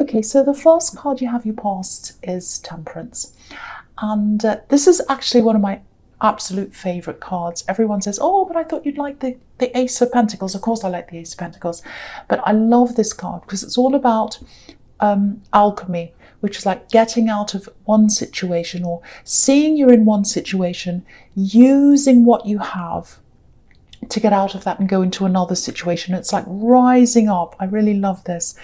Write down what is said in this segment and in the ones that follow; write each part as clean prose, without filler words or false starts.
Okay, so the first card you have, your past, is Temperance. And this is actually one of my absolute favourite cards. Everyone says, oh, but I thought you'd like the Ace of Pentacles. Of course I like the Ace of Pentacles. But I love this card because it's all about alchemy, which is like getting out of one situation, or seeing you're in one situation, using what you have to get out of that and go into another situation. It's like rising up. I really love this.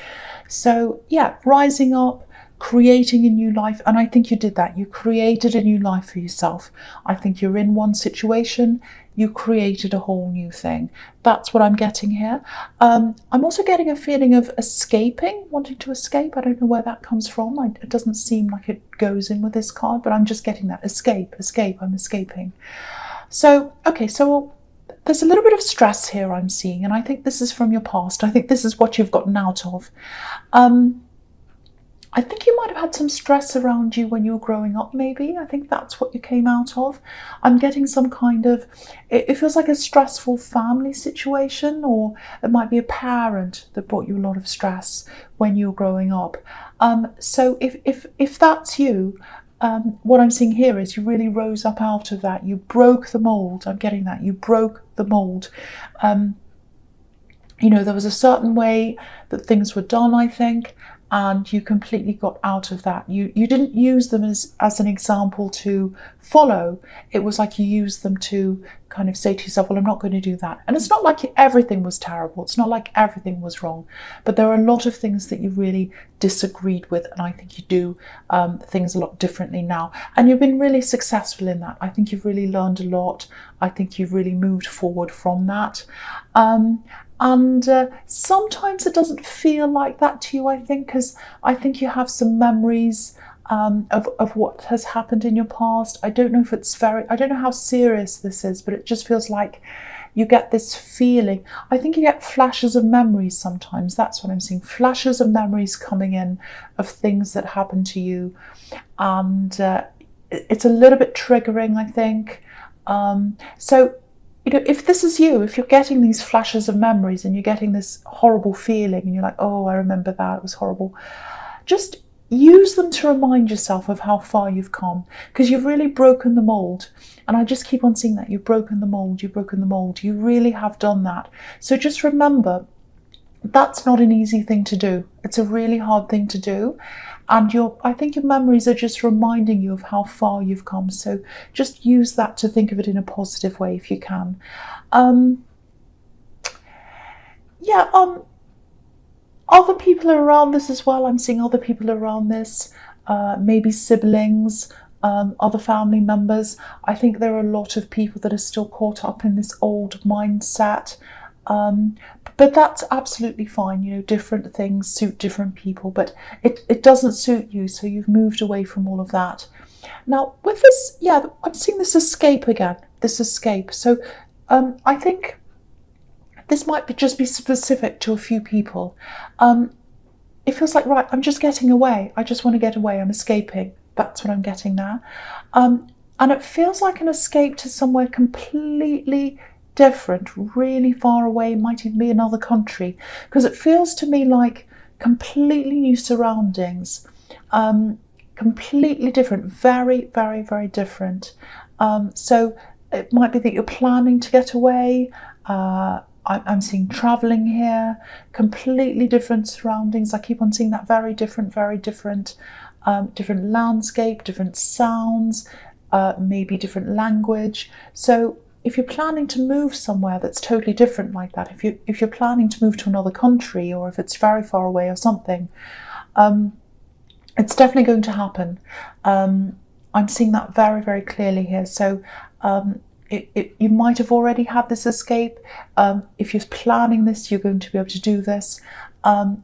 So yeah, rising up, creating a new life. And I think you did that. You created a new life for yourself. I think you're in one situation, you created a whole new thing. That's what I'm getting here. I'm also getting a feeling of escaping, wanting to escape. I don't know where that comes from. It doesn't seem like it goes in with this card, but I'm just getting that. Escape, I'm escaping. So, okay, so there's a little bit of stress here I'm seeing, and I think this is from your past. I think this is what you've gotten out of. I think you might have had some stress around you when you were growing up, maybe. I think that's what you came out of. I'm getting some kind of, it feels like a stressful family situation, or it might be a parent that brought you a lot of stress when you were growing up. So if that's you, what I'm seeing here is you really rose up out of that. You broke the mold. I'm getting that. You broke the mold. You know, there was a certain way that things were done, I think, and you completely got out of that. You didn't use them as an example to follow. It was like you used them to kind of say to yourself, well, I'm not going to do that. And it's not like everything was terrible. It's not like everything was wrong. But there are a lot of things that you really disagreed with. And I think you do things a lot differently now. And you've been really successful in that. I think you've really learned a lot. I think you've really moved forward from that. And sometimes it doesn't feel like that to you, I think, because I think you have some memories of what has happened in your past. I don't know if it's I don't know how serious this is, but it just feels like you get this feeling. I think you get flashes of memories sometimes. That's what I'm seeing. Flashes of memories coming in of things that happened to you. And it's a little bit triggering, I think. So, you know, if this is you, if you're getting these flashes of memories and you're getting this horrible feeling and you're like, oh, I remember that, it was horrible, just use them to remind yourself of how far you've come, because you've really broken the mold. And I just keep on seeing that. You've broken the mold, you've broken the mold. You really have done that. So just remember, that's not an easy thing to do. It's a really hard thing to do. And I think your memories are just reminding you of how far you've come. So just use that to think of it in a positive way if you can. Other people are around this as well. I'm seeing other people around this, maybe siblings, other family members. I think there are a lot of people that are still caught up in this old mindset. But that's absolutely fine. You know, different things suit different people, but it doesn't suit you. So you've moved away from all of that. Now with this, yeah, I'm seeing this escape again, this escape. So I think this might just be specific to a few people. It feels like, right, I'm just getting away. I just want to get away. I'm escaping. That's what I'm getting now. And it feels like an escape to somewhere completely different, really far away, might even be another country, because it feels to me like completely new surroundings, completely different, very, very, very different. So it might be that you're planning to get away. I'm seeing traveling here, completely different surroundings. I keep on seeing that very different, different landscape, different sounds, maybe different language. So if you're planning to move somewhere that's totally different like that, if you're planning to move to another country, or if it's very far away or something, it's definitely going to happen. I'm seeing that very, very clearly here. So you might have already had this escape. If you're planning this, you're going to be able to do this. I'm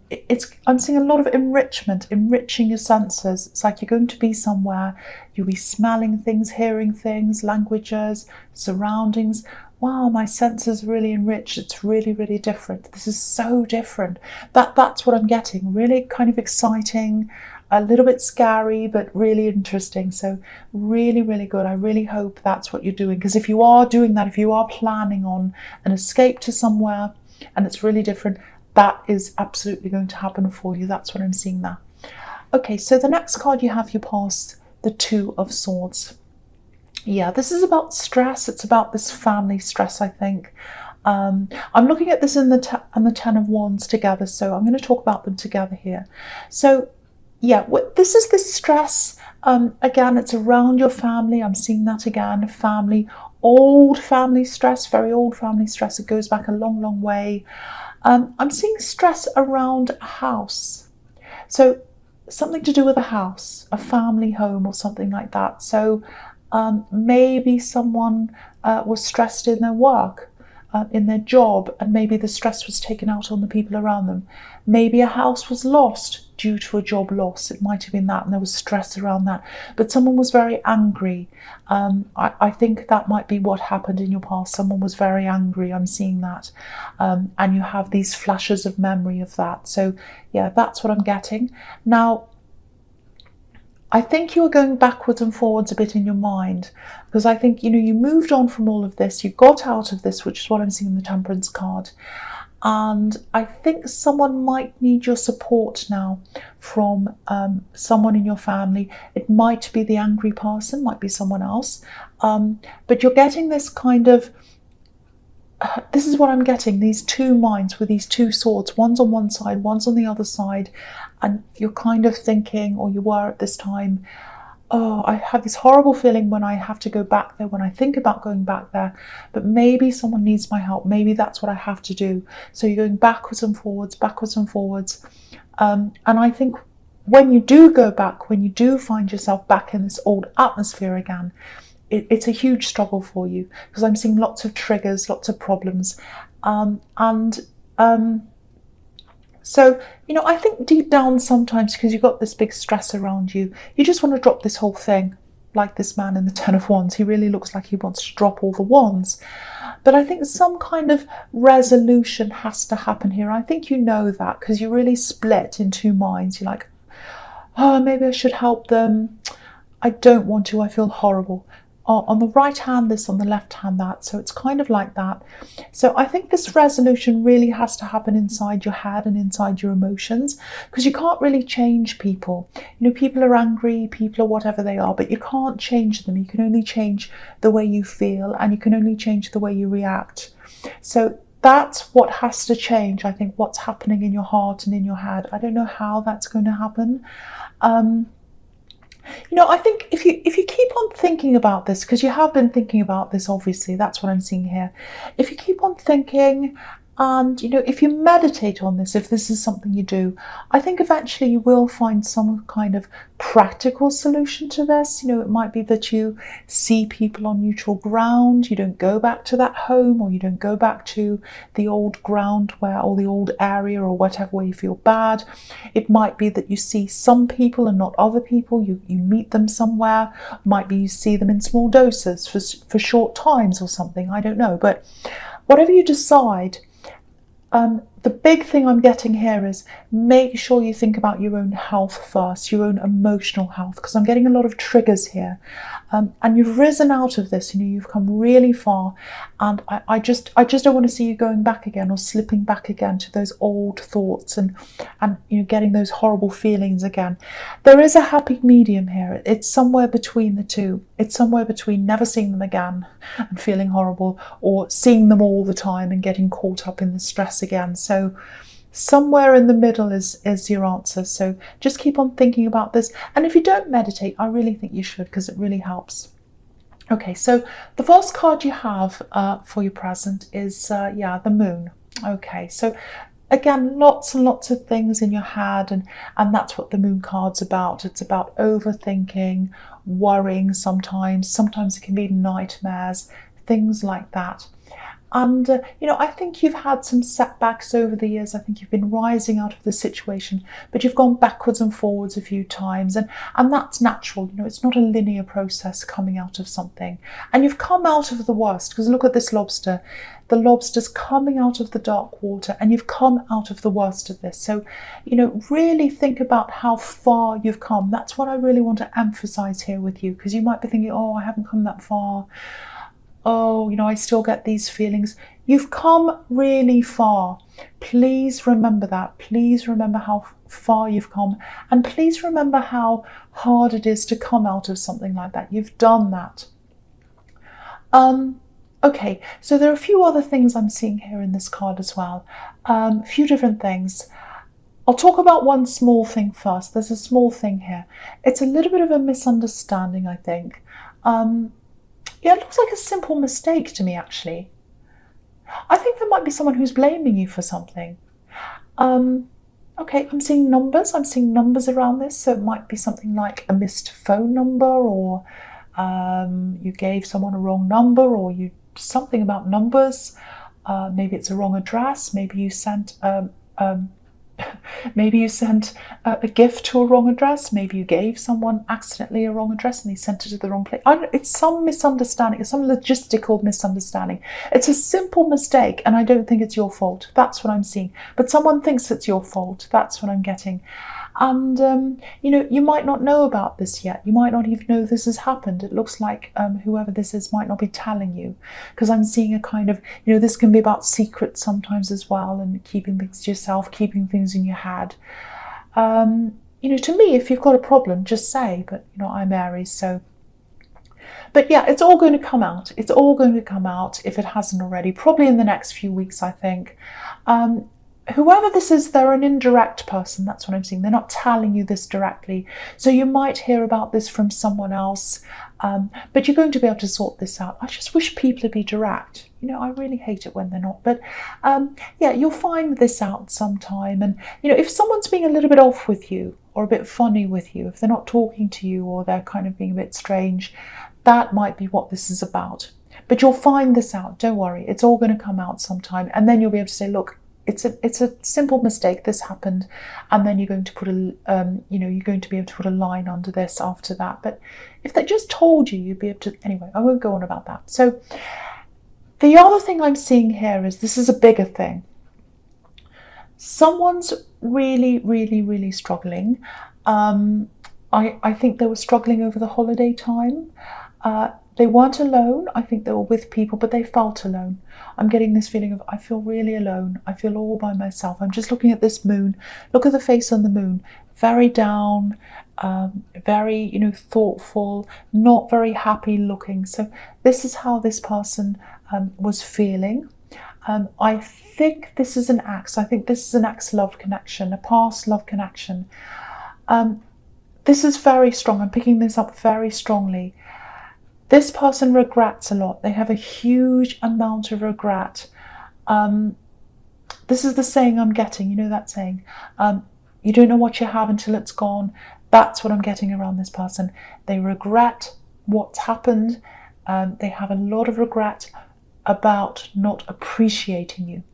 seeing a lot of enriching your senses. It's like you're going to be somewhere, you'll be smelling things, hearing things, languages, surroundings. Wow, my senses really enriched. It's really, really different. This is so different. That's what I'm getting. Really kind of exciting, a little bit scary, but really interesting. So really, really good. I really hope that's what you're doing, because if you are doing that, if you are planning on an escape to somewhere and it's really different, that is absolutely going to happen for you. That's what I'm seeing there. Okay, so the next card you have, you pass the Two of Swords. Yeah, this is about stress. It's about this family stress, I think. I'm looking at this and the Ten of Wands together, so I'm going to talk about them together here. So yeah, this is this stress. Again, it's around your family. I'm seeing that again. Family, old family stress, very old family stress. It goes back a long, long way. I'm seeing stress around a house. So something to do with a house, a family home or something like that. So maybe someone was stressed in their work, in their job, and maybe the stress was taken out on the people around them. Maybe a house was lost due to a job loss. It might have been that, and there was stress around that. But someone was very angry. I think that might be what happened in your past. Someone was very angry. I'm seeing that. And you have these flashes of memory of that. So yeah, that's what I'm getting. Now, I think you are going backwards and forwards a bit in your mind, because I think, you know, you moved on from all of this, you got out of this, which is what I'm seeing in the Temperance card. And I think someone might need your support now from someone in your family. It might be the angry person, might be someone else. But you're getting this kind of, this is what I'm getting, these two minds with these two swords. One's on one side, one's on the other side. And you're kind of thinking, or you were at this time, oh, I have this horrible feeling when I have to go back there, when I think about going back there, but maybe someone needs my help. Maybe that's what I have to do. So you're going backwards and forwards, backwards and forwards. And I think when you do go back, when you do find yourself back in this old atmosphere again, it's a huge struggle for you, because I'm seeing lots of triggers, lots of problems. So, you know, I think deep down sometimes, because you've got this big stress around you, you just want to drop this whole thing, like this man in the Ten of Wands. He really looks like he wants to drop all the wands. But I think some kind of resolution has to happen here. I think you know that, because you're really split in two minds. You're like, oh, maybe I should help them. I don't want to. I feel horrible. On the right hand this, on the left hand that. So it's kind of like that. So I think this resolution really has to happen inside your head and inside your emotions, because you can't really change people. You know, people are angry, people are whatever they are, but you can't change them. You can only change the way you feel, and you can only change the way you react. So that's what has to change. I think what's happening in your heart and in your head. I don't know how that's going to happen. You know, I think if you keep on thinking about this, because you have been thinking about this, obviously, that's what I'm seeing here. If you keep on thinking, and, you know, if you meditate on this, if this is something you do, I think eventually you will find some kind of practical solution to this. You know, it might be that you see people on neutral ground, you don't go back to that home, or you don't go back to the old ground where, or the old area, or whatever, where you feel bad. It might be that you see some people and not other people. You meet them somewhere. Might be you see them in small doses for short times or something. I don't know. But whatever you decide, the big thing I'm getting here is make sure you think about your own health first, your own emotional health, because I'm getting a lot of triggers here. And you've risen out of this, you know, you've come really far, and I just don't want to see you going back again, or slipping back again to those old thoughts and you know, getting those horrible feelings again. There is a happy medium here. It's somewhere between the two. It's somewhere between never seeing them again and feeling horrible, or seeing them all the time and getting caught up in the stress again. So somewhere in the middle is your answer. So just keep on thinking about this. And if you don't meditate, I really think you should, because it really helps. Okay, so the first card you have for your present is, the Moon. Okay, so again, lots and lots of things in your head, and that's what the Moon card's about. It's about overthinking, worrying sometimes. Sometimes it can be nightmares, things like that. And, you know, I think you've had some setbacks over the years. I think you've been rising out of the situation, but you've gone backwards and forwards a few times. And that's natural. You know, it's not a linear process coming out of something. And you've come out of the worst, because look at this lobster. The lobster's coming out of the dark water, and you've come out of the worst of this. So, you know, really think about how far you've come. That's what I really want to emphasize here with you, because you might be thinking, oh, I haven't come that far. oh, I still get these feelings. You've come really far. Please remember that. Please remember how far you've come. And please remember how hard it is to come out of something like that. You've done that. Okay, so there are a few other things I'm seeing here in this card as well. A few different things. I'll talk about one small thing first. There's a small thing here. It's a little bit of a misunderstanding, I think. Yeah, it looks like a simple mistake to me, actually. I think there might be someone who's blaming you for something. Okay, I'm seeing numbers. I'm seeing numbers around this. So it might be something like a missed phone number, or you gave someone a wrong number, or you something about numbers. Maybe it's a wrong address. Maybe you sent maybe you sent a gift to a wrong address. Maybe you gave someone accidentally a wrong address and they sent it to the wrong place. It's some misunderstanding. It's some logistical misunderstanding. It's a simple mistake, and I don't think it's your fault. That's what I'm seeing. But someone thinks it's your fault. That's what I'm getting. And, you might not know about this yet. You might not even know this has happened. It looks like whoever this is might not be telling you, because I'm seeing a kind of, this can be about secrets sometimes as well, and keeping things to yourself, keeping things in your head. To me, if you've got a problem, just say, but, I'm Aries, so. But yeah, it's all going to come out. It's all going to come out if it hasn't already, probably in the next few weeks, I think. Whoever this is, they're an indirect person. That's what I'm seeing. They're not telling you this directly. So you might hear about this from someone else, but you're going to be able to sort this out. I just wish people would be direct. I really hate it when they're not. But yeah, you'll find this out sometime. And, if someone's being a little bit off with you or a bit funny with you, if they're not talking to you or they're kind of being a bit strange, that might be what this is about. But you'll find this out. Don't worry. It's all going to come out sometime. And then you'll be able to say, look, it's a simple mistake. This happened, and then you're going to put you're going to be able to put a line under this after that. But if they just told you, you'd be able to. Anyway, I won't go on about that. So the other thing I'm seeing here is this is a bigger thing. Someone's really, really, really struggling. I think they were struggling over the holiday time. They weren't alone. I think they were with people, but they felt alone. I'm getting this feeling of, I feel really alone. I feel all by myself. I'm just looking at this moon. Look at the face on the moon. Very down, very, thoughtful, not very happy looking. So this is how this person was feeling. I think this is an ex. I think this is an ex-love connection, a past love connection. This is very strong. I'm picking this up very strongly. This person regrets a lot. They have a huge amount of regret. This is the saying I'm getting. You know that saying? You don't know what you have until it's gone. That's what I'm getting around this person. They regret what's happened. They have a lot of regret about not appreciating you.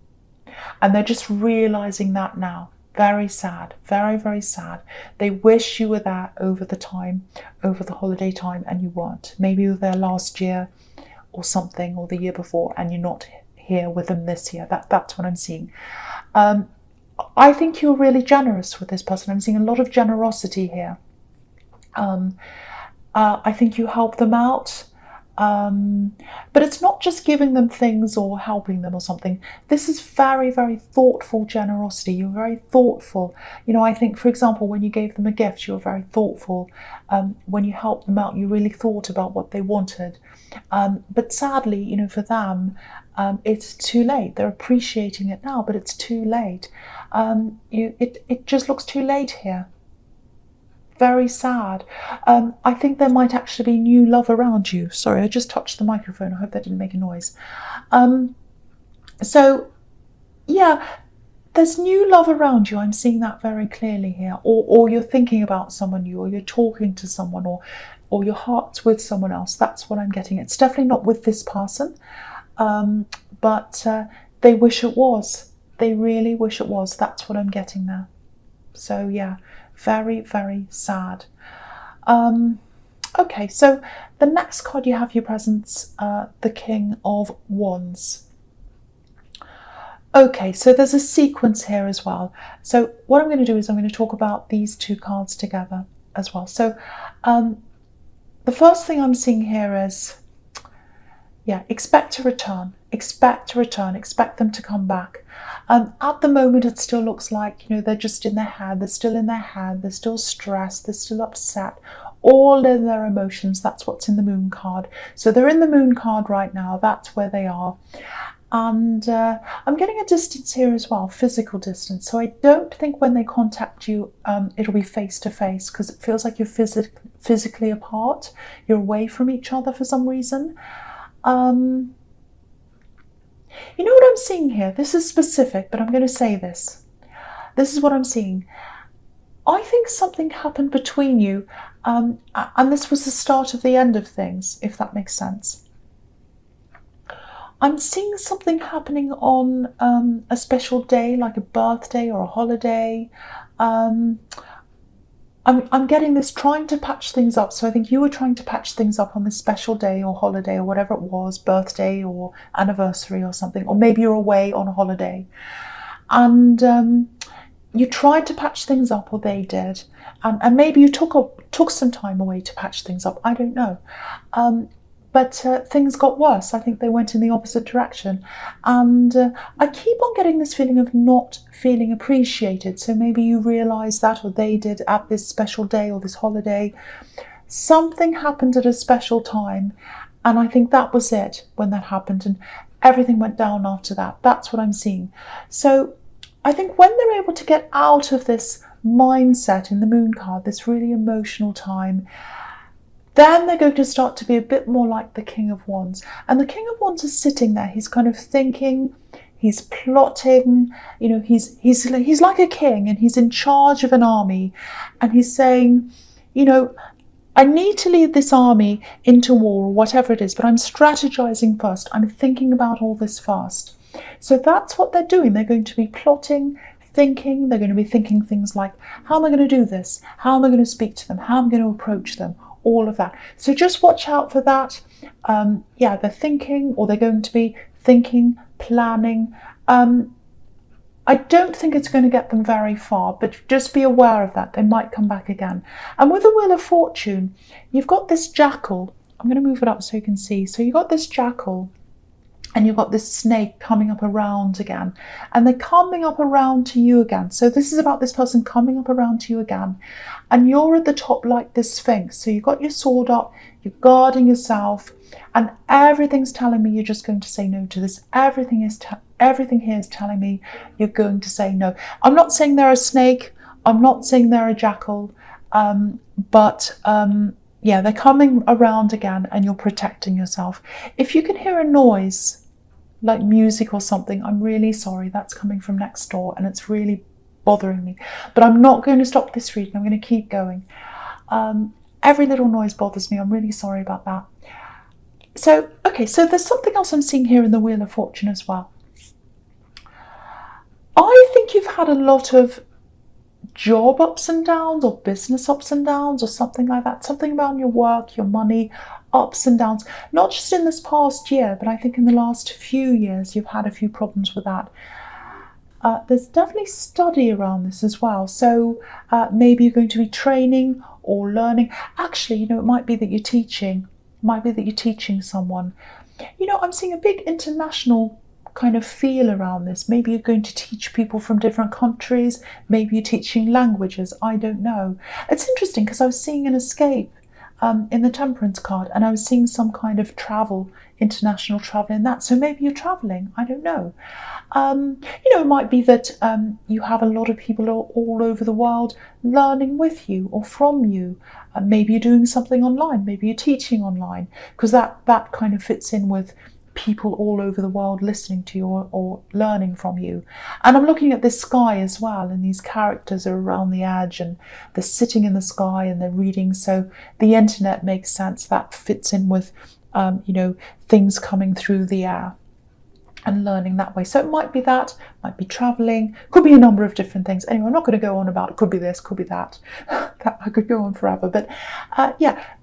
And they're just realizing that now. Very sad, very, very sad. They wish you were there over the holiday time, and you weren't. Maybe you were there last year or something, or the year before, and you're not here with them this year. That's what I'm seeing. I think you're really generous with this person. I'm seeing a lot of generosity here. I think you help them out. But it's not just giving them things or helping them or something. This is very, very thoughtful generosity. You're very thoughtful. I think, for example, when you gave them a gift, you were very thoughtful. When you helped them out, you really thought about what they wanted. But sadly, for them, it's too late. They're appreciating it now, but it's too late. It just looks too late here. Very sad. I think there might actually be new love around you. Sorry, I just touched the microphone. I hope that didn't make a noise. So, yeah, there's new love around you. I'm seeing that very clearly here. Or you're thinking about someone new, or you're talking to someone, or your heart's with someone else. That's what I'm getting. It's definitely not with this person, but they wish it was. They really wish it was. That's what I'm getting there. So, yeah. Very, very sad. Okay, so the next card you have your presents, the King of Wands. Okay, so there's a sequence here as well. So what I'm going to do is I'm going to talk about these two cards together as well. So the first thing I'm seeing here is Yeah, expect to return, expect them to come back. At the moment, it still looks like, they're just in their head, they're still in their head, they're still stressed, they're still upset, all in their emotions. That's what's in the moon card. So they're in the moon card right now, that's where they are. And I'm getting a distance here as well, physical distance. So I don't think when they contact you, it'll be face to face, because it feels like you're physically apart. You're away from each other for some reason. You know what I'm seeing here? This is specific, but I'm going to say this. This is what I'm seeing. I think something happened between you, and this was the start of the end of things, if that makes sense. I'm seeing something happening on a special day, like a birthday or a holiday. I'm getting this trying to patch things up. So I think you were trying to patch things up on this special day or holiday or whatever it was, birthday or anniversary or something, or maybe you're away on a holiday. And you tried to patch things up, or they did. And maybe you took some time away to patch things up. I don't know. But things got worse. I think they went in the opposite direction. And I keep on getting this feeling of not feeling appreciated. So maybe you realise that, or they did, at this special day or this holiday. Something happened at a special time. And I think that was it when that happened. And everything went down after that. That's what I'm seeing. So I think when they're able to get out of this mindset in the moon card, this really emotional time, then they're going to start to be a bit more like the King of Wands. And the King of Wands is sitting there. He's kind of thinking, he's plotting, he's like a king, and he's in charge of an army. And he's saying, I need to lead this army into war or whatever it is, but I'm strategizing first. I'm thinking about all this first. So that's what they're doing. They're going to be plotting, thinking. They're going to be thinking things like, how am I going to do this? How am I going to speak to them? How am I going to approach them? All of that. So just watch out for that. They're thinking, or they're going to be thinking, planning. I don't think it's going to get them very far, but just be aware of that. They might come back again. And with the Wheel of Fortune, you've got this jackal. I'm going to move it up so you can see. So you've got this jackal, and you've got this snake coming up around again, and they're coming up around to you again. So this is about this person coming up around to you again, and you're at the top like this Sphinx. So you've got your sword up, you're guarding yourself, and everything's telling me you're just going to say no to this. Everything here is telling me you're going to say no. I'm not saying they're a snake. I'm not saying they're a jackal, but they're coming around again, and you're protecting yourself. If you can hear a noise, like music or something, I'm really sorry. That's coming from next door, and it's really bothering me. But I'm not going to stop this reading. I'm going to keep going. Every little noise bothers me. I'm really sorry about that. So there's something else I'm seeing here in the Wheel of Fortune as well. I think you've had a lot of job ups and downs, or business ups and downs, or something like that. Something about your work, your money, ups and downs. Not just in this past year, but I think in the last few years you've had a few problems with that. There's definitely study around this as well. So maybe you're going to be training or learning. Actually, it might be that you're teaching. It might be that you're teaching someone. I'm seeing a big international kind of feel around this. Maybe you're going to teach people from different countries. Maybe you're teaching languages. I don't know. It's interesting because I was seeing an escape in the Temperance card, and I was seeing some kind of travel, international travel in that. So maybe you're traveling. I don't know. It might be that you have a lot of people all over the world learning with you or from you. Maybe you're doing something online. Maybe you're teaching online, because that kind of fits in with people all over the world listening to you or learning from you. And I'm looking at this sky as well, and these characters are around the edge, and they're sitting in the sky and they're reading. So the internet makes sense. That fits in with things coming through the air and learning that way. So it might be that, might be traveling, could be a number of different things. Anyway, I'm not going to go on about it. Could be this, could be that. I could go on forever. But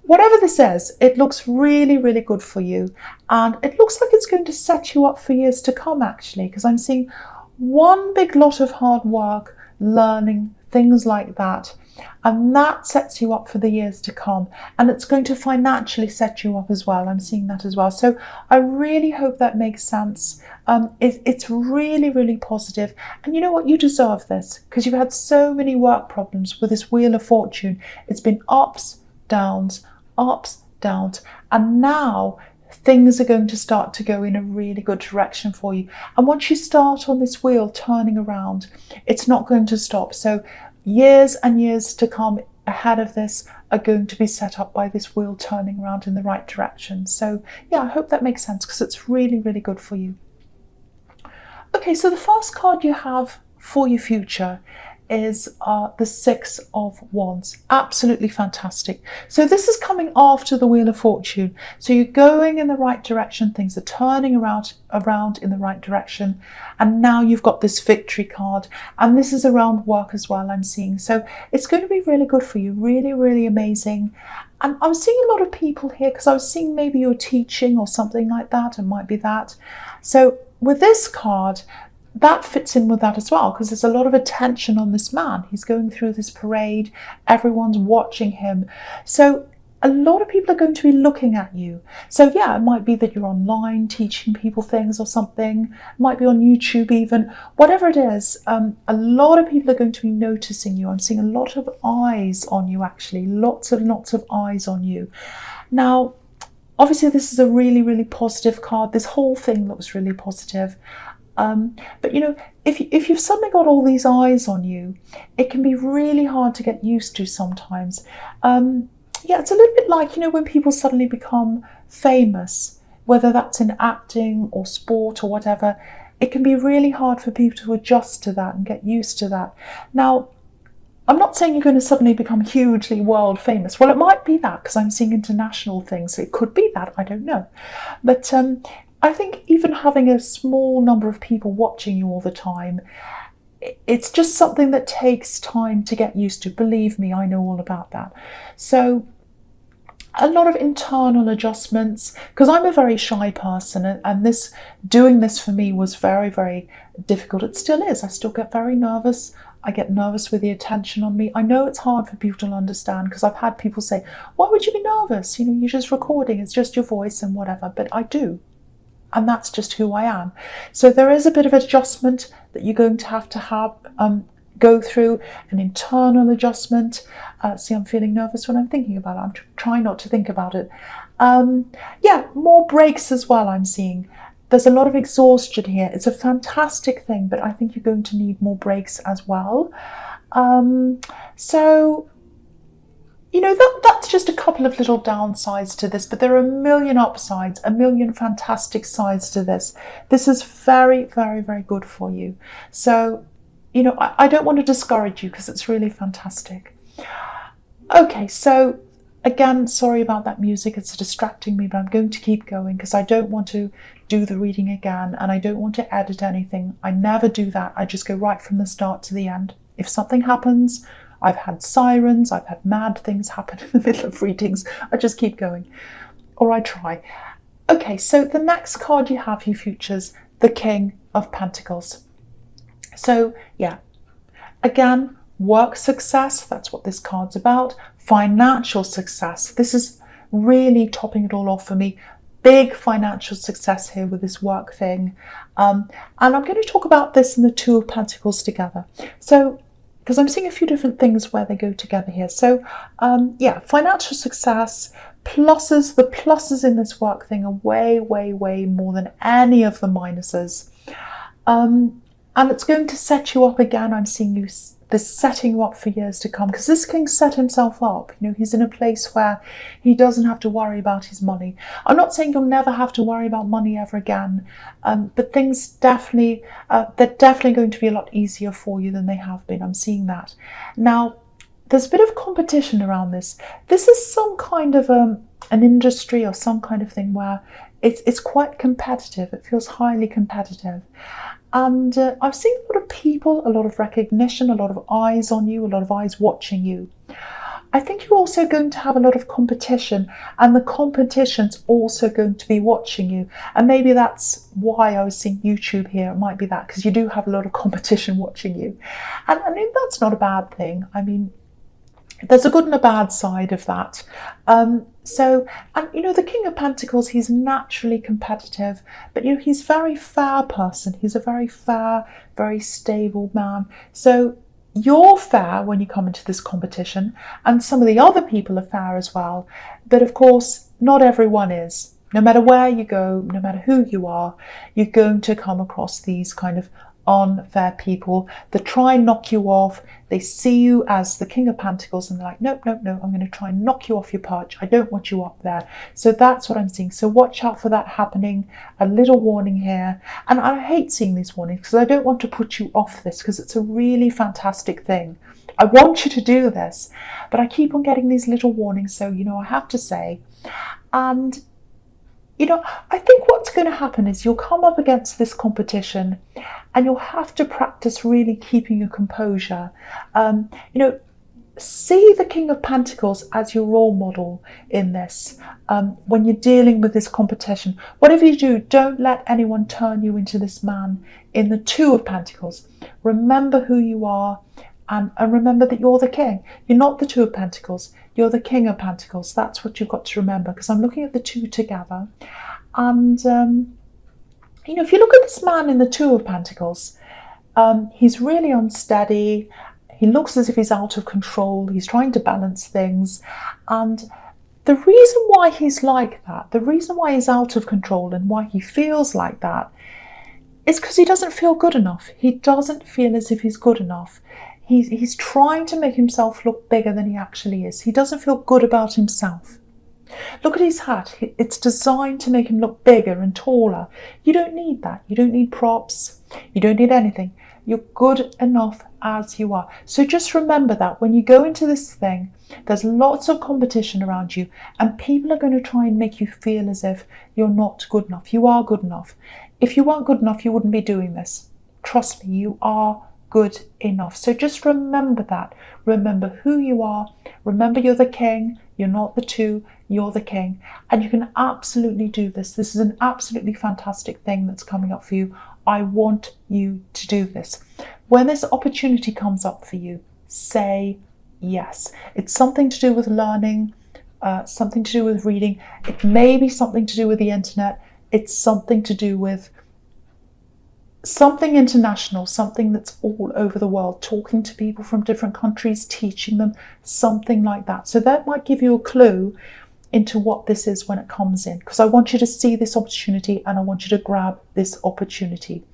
whatever this is, it looks really, really good for you. And it looks like it's going to set you up for years to come, actually, because I'm seeing one big lot of hard work, learning, things like that. And that sets you up for the years to come. And it's going to financially set you up as well. I'm seeing that as well. So I really hope that makes sense. It's really, really positive. And you know what? You deserve this because you've had so many work problems with this Wheel of Fortune. It's been ups, downs, and now things are going to start to go in a really good direction for you. And once you start on this wheel turning around, it's not going to stop. So years and years to come ahead of this are going to be set up by this wheel turning around in the right direction. So yeah, I hope that makes sense because it's really, really good for you. Okay, so the first card you have for your future is the Six of Wands. Absolutely fantastic. So this is coming after the Wheel of Fortune. So you're going in the right direction. Things are turning around in the right direction. And now you've got this victory card. And this is around work as well, I'm seeing. So it's going to be really good for you. Really, really amazing. And I'm seeing a lot of people here because I was seeing maybe you're teaching or something like that. It might be that. So with this card, that fits in with that as well because there's a lot of attention on this man. He's going through this parade. Everyone's watching him. So a lot of people are going to be looking at you. So yeah, it might be that you're online teaching people things or something. It might be on YouTube even. Whatever it is, a lot of people are going to be noticing you. I'm seeing a lot of eyes on you actually. Lots of eyes on you. Now, obviously this is a really, really positive card. This whole thing looks really positive. But you know, if you've suddenly got all these eyes on you, it can be really hard to get used to sometimes. Yeah, it's a little bit like, you know, when people suddenly become famous, whether that's in acting or sport or whatever, it can be really hard for people to adjust to that and get used to that. Now, I'm not saying you're going to suddenly become hugely world famous. Well, it might be that because I'm seeing international things. So it could be that, I don't know. But I think even having a small number of people watching you all the time, it's just something that takes time to get used to. Believe me, I know all about that. So a lot of internal adjustments, because I'm a very shy person, and doing this for me was very, very difficult. It still is. I still get very nervous. I get nervous with the attention on me. I know it's hard for people to understand because I've had people say, why would you be nervous? You know, you're just recording. It's just your voice and whatever. But I do. And that's just who I am. So there is a bit of adjustment that you're going to have go through, an internal adjustment. See, I'm feeling nervous when I'm thinking about it. I'm trying not to think about it. Yeah, more breaks as well, I'm seeing. There's a lot of exhaustion here. It's a fantastic thing, but I think you're going to need more breaks as well. So, you know, that's just a couple of little downsides to this, but there are a million upsides, a million fantastic sides to this. This is very, very, very good for you. So, you know, I don't want to discourage you because it's really fantastic. Okay, so again, sorry about that music. It's distracting me, but I'm going to keep going because I don't want to do the reading again and I don't want to edit anything. I never do that. I just go right from the start to the end. If something happens, I've had sirens, I've had mad things happen in the middle of readings. I just keep going, or I try. Okay, so the next card you have, you futures, the King of Pentacles. So yeah, again, work success, that's what this card's about. Financial success, this is really topping it all off for me. Big financial success here with this work thing. And I'm going to talk about this in the Two of Pentacles together. So, because I'm seeing a few different things where they go together here. So yeah, financial success, pluses. The pluses in this work thing are way, way, way more than any of the minuses. And it's going to set you up again. I'm seeing this setting you up for years to come, because this king set himself up. You know, he's in a place where he doesn't have to worry about his money. I'm not saying you'll never have to worry about money ever again, but things definitely, they're definitely going to be a lot easier for you than they have been. I'm seeing that. Now, there's a bit of competition around this. This is some kind of an industry or some kind of thing where it's quite competitive. It feels highly competitive. And I've seen a lot of people, a lot of recognition, a lot of eyes on you, a lot of eyes watching you. I think you're also going to have a lot of competition, and the competition's also going to be watching you. And maybe that's why I was seeing YouTube here. It might be that, because you do have a lot of competition watching you. And I mean, that's not a bad thing. I mean, There's a good and a bad side of that. And you know, the King of Pentacles, he's naturally competitive, but you know, he's a very fair person. He's a very fair, very stable man. So you're fair when you come into this competition, and some of the other people are fair as well. But of course, not everyone is. No matter where you go, no matter who you are, you're going to come across these kind of unfair people that try and knock you off. They see you as the King of Pentacles and they're like, nope, nope, no, I'm going to try and knock you off your perch. I don't want you up there. So that's what I'm seeing. So watch out for that happening. A little warning here. And I hate seeing these warnings because I don't want to put you off this, because it's a really fantastic thing. I want you to do this, but I keep on getting these little warnings. So, you know, I have to say, and you know, I think what's going to happen is you'll come up against this competition and you'll have to practice really keeping your composure. You know, see the King of Pentacles as your role model in this. When you're dealing with this competition, whatever you do, don't let anyone turn you into this man in the Two of Pentacles. Remember who you are. And remember that you're the king. You're not the Two of Pentacles. You're the King of Pentacles. That's what you've got to remember, because I'm looking at the two together. And, you know, if you look at this man in the Two of Pentacles, he's really unsteady. He looks as if he's out of control. He's trying to balance things. And the reason why he's like that, the reason why he's out of control and why he feels like that, is because he doesn't feel good enough. He doesn't feel as if he's good enough. He's trying to make himself look bigger than he actually is. He doesn't feel good about himself. Look at his hat. It's designed to make him look bigger and taller. You don't need that. You don't need props. You don't need anything. You're good enough as you are. So just remember that when you go into this thing, there's lots of competition around you, and people are going to try and make you feel as if you're not good enough. You are good enough. If you weren't good enough, you wouldn't be doing this. Trust me, you are good enough. So just remember that. Remember who you are. Remember you're the king. You're not the two. You're the king. And you can absolutely do this. This is an absolutely fantastic thing that's coming up for you. I want you to do this. When this opportunity comes up for you, say yes. It's something to do with learning, something to do with reading. It may be something to do with the internet. It's something to do with something international, something that's all over the world, talking to people from different countries, teaching them, something like that. So that might give you a clue into what this is when it comes in, because I want you to see this opportunity and I want you to grab this opportunity.